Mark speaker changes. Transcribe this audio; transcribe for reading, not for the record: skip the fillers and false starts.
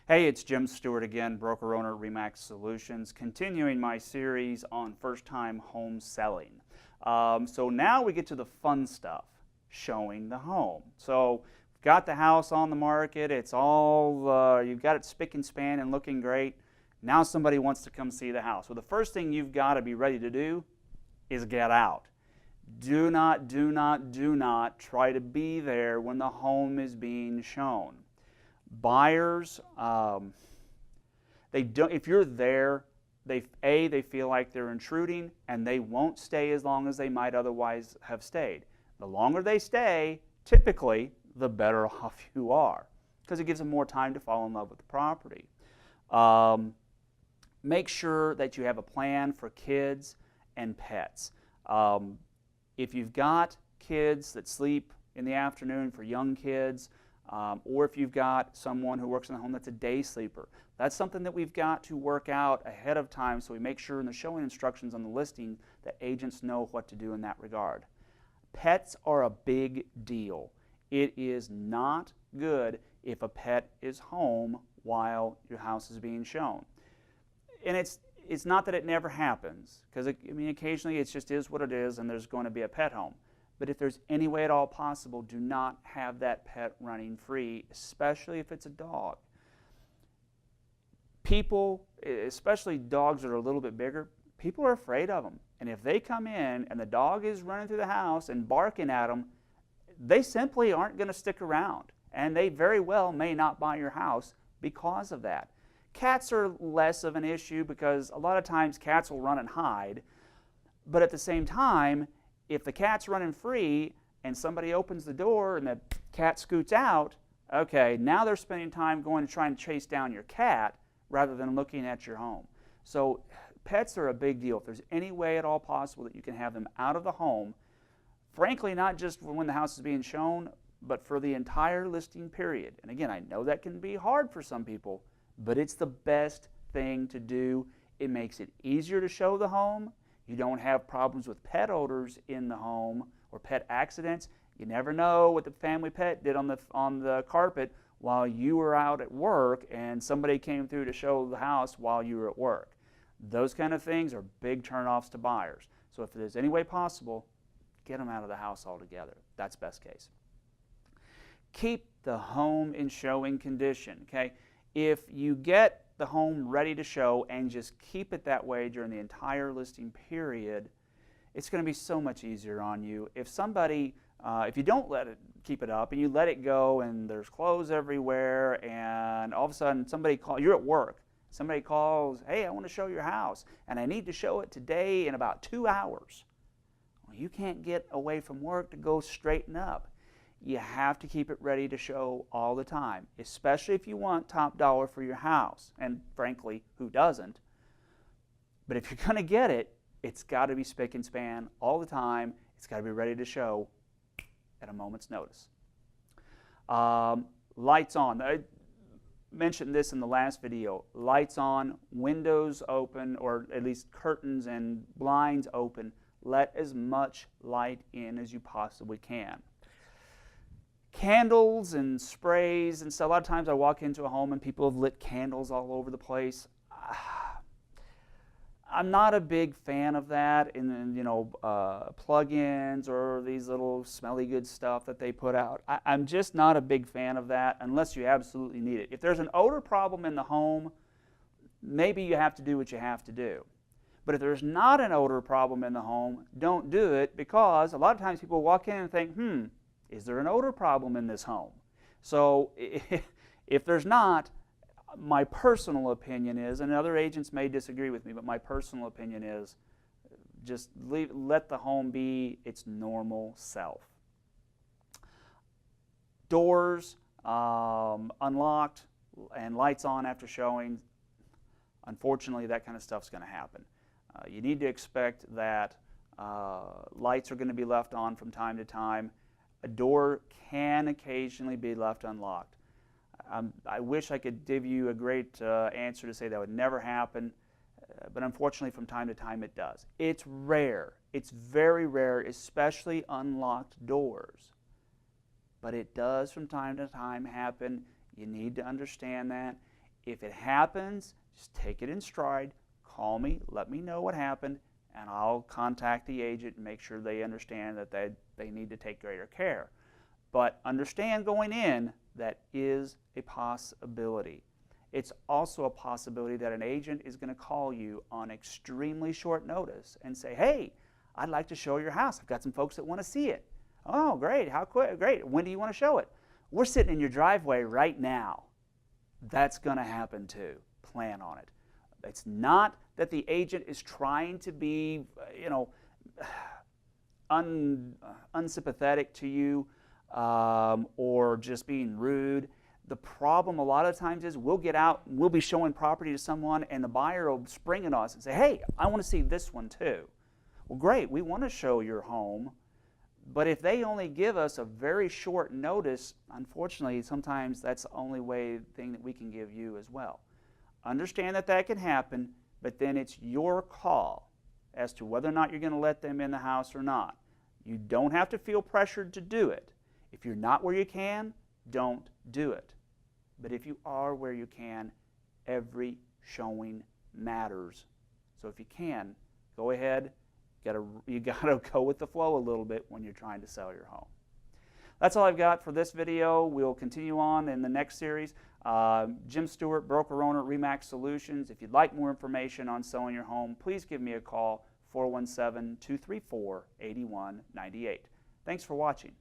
Speaker 1: Hey, it's Jim Stewart again, broker owner at RE/MAX Solutions, continuing my series on first-time home selling. So now we get to the fun stuff, showing the home. So we've got the house on the market, it's all, you've got it spick and span and looking great. Now somebody wants to come see the house. Well, the first thing you've got to be ready to do is get out. Do not try to be there when the home is being shown. Buyers, if you're there, they feel like they're intruding, and they won't stay as long as they might otherwise have stayed. The longer they stay, typically, the better off you are, because it gives them more time to fall in love with the property. Make sure that you have a plan for kids and pets. If you've got kids that sleep in the afternoon, for young kids, or if you've got someone who works in the home that's a day sleeper, that's something that we've got to work out ahead of time, so we make sure in the showing instructions on the listing that agents know what to do in that regard. Pets are a big deal. It is not good if a pet is home while your house is being shown. And it's not that it never happens, because occasionally it just is what it is and there's going to be a pet home. But if there's any way at all possible, do not have that pet running free, especially if it's a dog. People, especially dogs that are a little bit bigger, people are afraid of them. And if they come in and the dog is running through the house and barking at them, they simply aren't going to stick around. And they very well may not buy your house because of that. Cats are less of an issue because a lot of times cats will run and hide. But at the same time, if the cat's running free and somebody opens the door and the cat scoots out, okay, now they're spending time going to try and chase down your cat rather than looking at your home. So pets are a big deal. If there's any way at all possible that you can have them out of the home, frankly, not just when the house is being shown, but for the entire listing period. And again, I know that can be hard for some people, but it's the best thing to do. It makes it easier to show the home. You don't have problems with pet odors in the home or pet accidents. You never know what the family pet did on the carpet while you were out at work and somebody came through to show the house while you were at work. Those kind of things are big turnoffs to buyers. So if there's any way possible, get them out of the house altogether. That's best case. Keep the home in showing condition. Okay? If you get the home ready to show and just keep it that way during the entire listing period, it's going to be so much easier on you. If somebody, if you don't keep it up and you let it go and there's clothes everywhere and all of a sudden you're at work, somebody calls, hey, I want to show your house and I need to show it today in about 2 hours. Well, you can't get away from work to go straighten up. You have to keep it ready to show all the time, especially if you want top dollar for your house. And frankly, who doesn't? But if you're going to get it, it's got to be spick and span all the time. It's got to be ready to show at a moment's notice. Lights on. I mentioned this in the last video. Lights on, windows open, or at least curtains and blinds open. Let as much light in as you possibly can. Candles and sprays, and so a lot of times I walk into a home and people have lit candles all over the place. I'm not a big fan of that, and plug-ins or these little smelly good stuff that they put out. I'm just not a big fan of that unless you absolutely need it. If there's an odor problem in the home, maybe you have to do what you have to do. But if there's not an odor problem in the home, don't do it, because a lot of times people walk in and think, is there an odor problem in this home? So if there's not, my personal opinion is, and other agents may disagree with me, but my personal opinion is just let the home be its normal self. Doors unlocked and lights on after showing, unfortunately that kind of stuff's going to happen. You need to expect that lights are going to be left on from time to time. A door can occasionally be left unlocked. I wish I could give you a great answer to say that would never happen, but unfortunately from time to time it does. It's rare. It's very rare, especially unlocked doors. But it does from time to time happen. You need to understand that. If it happens, just take it in stride, call me, let me know what happened, and I'll contact the agent and make sure they understand that they need to take greater care. But understand going in, that is a possibility. It's also a possibility that an agent is going to call you on extremely short notice and say, hey, I'd like to show your house. I've got some folks that want to see it. Oh, great. How quick? Great. When do you want to show it? We're sitting in your driveway right now. That's going to happen too. Plan on it. It's not that the agent is trying to be, unsympathetic to you or just being rude. The problem a lot of times is we'll get out, we'll be showing property to someone, and the buyer will spring at us and say, hey, I want to see this one too. Well, great, we want to show your home, but if they only give us a very short notice, unfortunately, sometimes that's the only thing that we can give you as well. Understand that that can happen, but then it's your call as to whether or not you're going to let them in the house or not. You don't have to feel pressured to do it. If you're not where you can, don't do it. But if you are where you can, every showing matters. So if you can, go ahead. You gotta go with the flow a little bit when you're trying to sell your home. That's all I've got for this video. We'll continue on in the next series. Jim Stewart, broker owner, RE/MAX Solutions. If you'd like more information on selling your home, please give me a call, 417-234-8198. Thanks for watching.